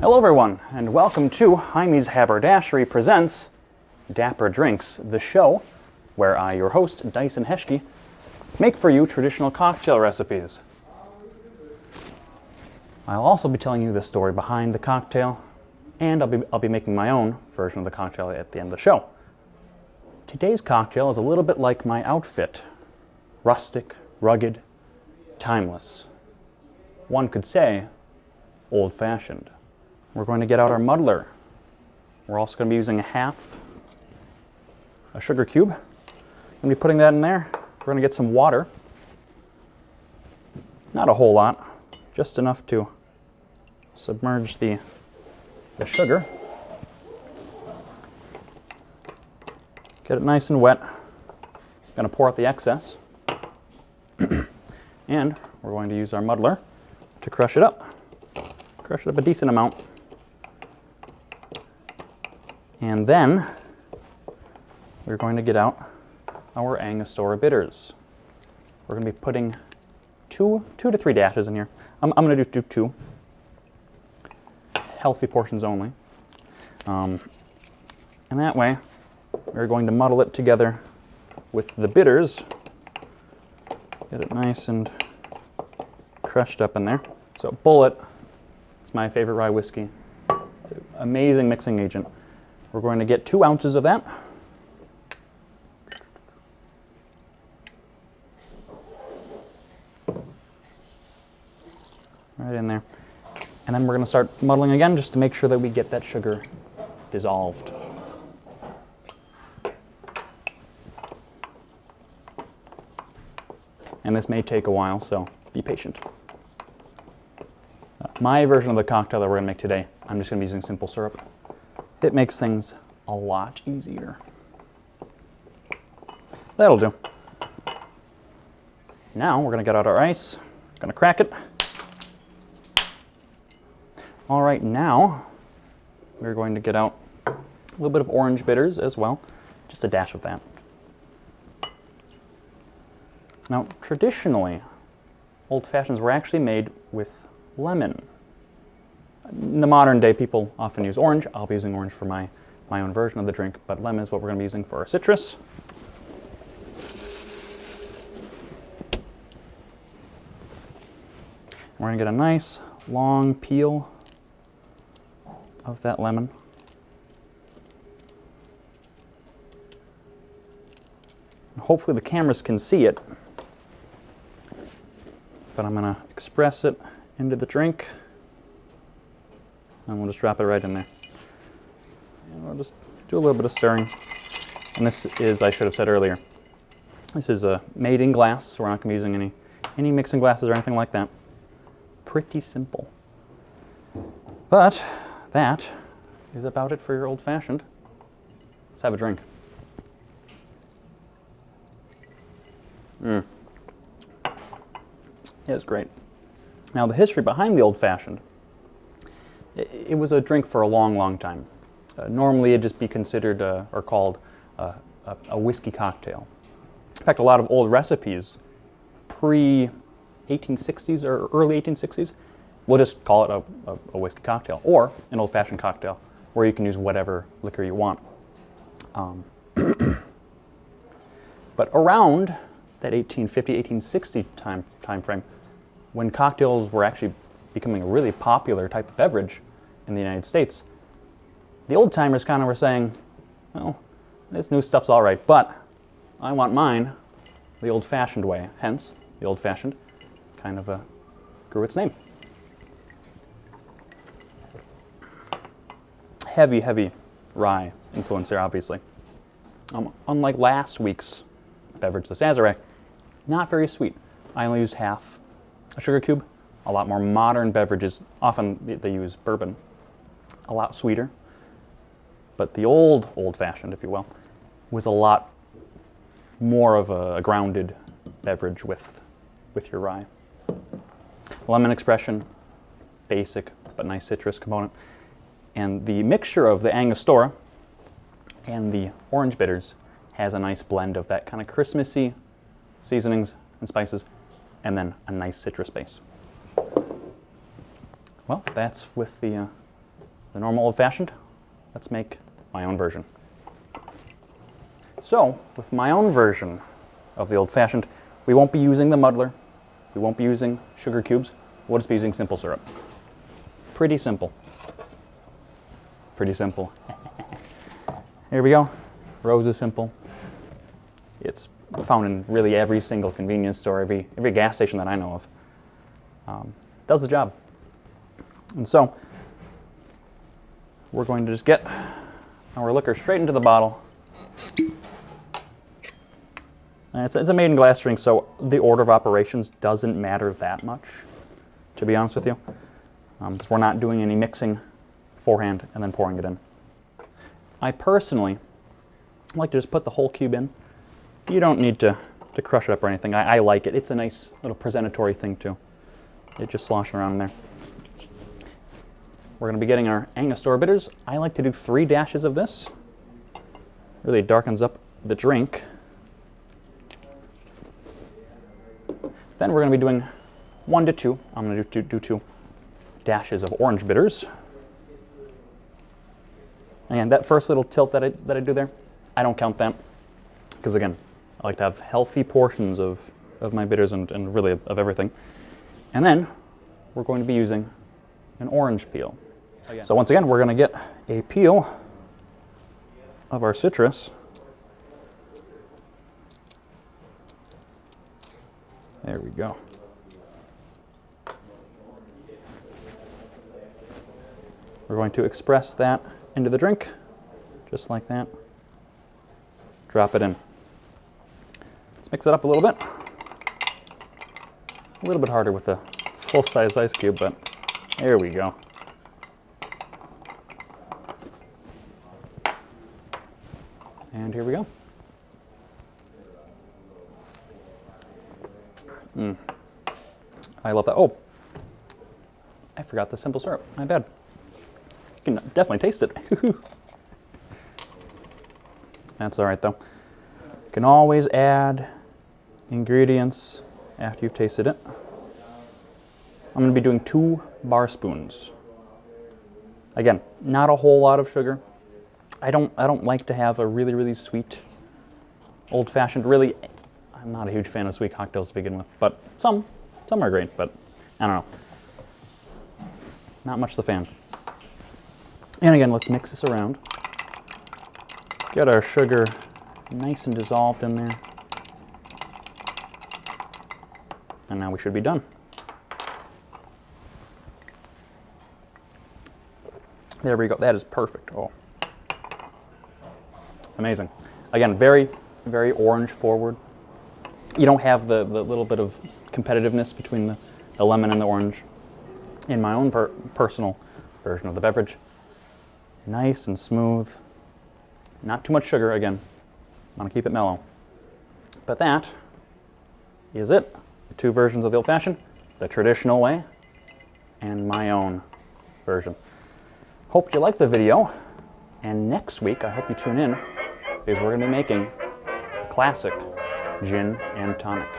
Hello everyone, and welcome to Jaime's Haberdashery Presents Dapper Drinks, the show where I, your host, Dyson Heschke, make for you traditional cocktail recipes. I'll also be telling you the story behind the cocktail, and I'll be making my own version of the cocktail at the end of the show. Today's cocktail is a little bit like my outfit. Rustic, rugged, timeless. One could say, old-fashioned. We're going to get out our muddler. We're also going to be using a sugar cube. I'm going to be putting that in there. We're going to get some water. Not a whole lot, just enough to submerge the sugar. Get it nice and wet. I'm going to pour out the excess. And we're going to use our muddler to crush it up. Crush it up a decent amount. And then we're going to get out our Angostura bitters. We're going to be putting two to three dashes in here. I'm going to do two. Healthy portions only. And that way, we're going to muddle it together with the bitters. Get it nice and crushed up in there. So Bullet, it's my favorite rye whiskey. It's an amazing mixing agent. We're going to get 2 ounces of that. Right in there. And then we're going to start muddling again just to make sure that we get that sugar dissolved. And this may take a while, so be patient. My version of the cocktail that we're going to make today, I'm just going to be using simple syrup. It makes things a lot easier. That'll do. Now we're going to get out our ice, going to crack it. All right, now we're going to get out a little bit of orange bitters as well, just a dash of that. Now, traditionally, old fashions were actually made with lemon. In the modern day, people often use orange. I'll be using orange for my own version of the drink, but lemon is what we're going to be using for our citrus. We're going to get a nice long peel of that lemon. Hopefully the cameras can see it, but I'm going to express it into the drink. And we'll just drop it right in there. And we'll just do a little bit of stirring. And this is, I should have said earlier, this is made in glass, so we're not going to be using any mixing glasses or anything like that. Pretty simple. But that is about it for your old-fashioned. Let's have a drink. It's great. Now, the history behind the old-fashioned, it was a drink for a long, long time. Normally, it'd just be considered or called a whiskey cocktail. In fact, a lot of old recipes, pre-1860s or early 1860s, we'll just call it a whiskey cocktail or an old-fashioned cocktail, where you can use whatever liquor you want. But around that 1850, 1860 time frame, when cocktails were actually becoming a really popular type of beverage in the United States, the old-timers kind of were saying, well, this new stuff's all right, but I want mine the old-fashioned way. Hence, the old-fashioned kind of grew its name. Heavy rye influence there, obviously. Unlike last week's beverage, the Sazerac, not very sweet. I only used half a sugar cube. A lot more modern beverages, often they use bourbon, a lot sweeter. But the old-fashioned, if you will, was a lot more of a grounded beverage with your rye. Lemon expression, basic but nice citrus component. And the mixture of the Angostura and the orange bitters has a nice blend of that kind of Christmassy seasonings and spices, and then a nice citrus base. Well, that's with the the normal old-fashioned. Let's make my own version. So, with my own version of the old-fashioned, we won't be using the muddler. We won't be using sugar cubes. We'll just be using simple syrup. Pretty simple. Pretty simple. Here we go. Rose is simple. It's found in really every single convenience store, every gas station that I know of. Does the job. And so, we're going to just get our liquor straight into the bottle. And it's a maiden glass drink, so the order of operations doesn't matter that much, to be honest with you. Because we're not doing any mixing beforehand and then pouring it in. I personally like to just put the whole cube in. You don't need to crush it up or anything. I like it. It's a nice little presentatory thing too. It just sloshing around in there. We're going to be getting our Angostura bitters. I like to do 3 dashes of this. Really darkens up the drink. Then we're going to be doing 1 to 2. I'm going to do 2 dashes of orange bitters. And that first little tilt that I do there, I don't count that. Because again, I like to have healthy portions of my bitters and really of everything. And then we're going to be using an orange peel. So once again, we're going to get a peel of our citrus. There we go. We're going to express that into the drink, just like that. Drop it in. Let's mix it up a little bit. A little bit harder with the full-size ice cube, but there we go. And here we go. I love that. Oh, I forgot the simple syrup. My bad. You can definitely taste it. That's all right, though. You can always add ingredients after you've tasted it. I'm going to be doing 2 bar spoons. Again, not a whole lot of sugar. I don't like to have a really sweet old-fashioned. Really, I'm not a huge fan of sweet cocktails to begin with, but some are great, but I don't know. Not much the fan. And again, let's mix this around. Get our sugar nice and dissolved in there. And now we should be done. There we go. That is perfect. Oh. Amazing. Again, very orange forward. You don't have the little bit of competitiveness between the lemon and the orange. In my own personal version of the beverage. Nice and smooth. Not too much sugar, again. I want to keep it mellow. But that is it. The 2 versions of the old-fashioned, the traditional way, and my own version. Hope you liked the video. And next week, I hope you tune in, because we're going to be making a classic gin and tonic.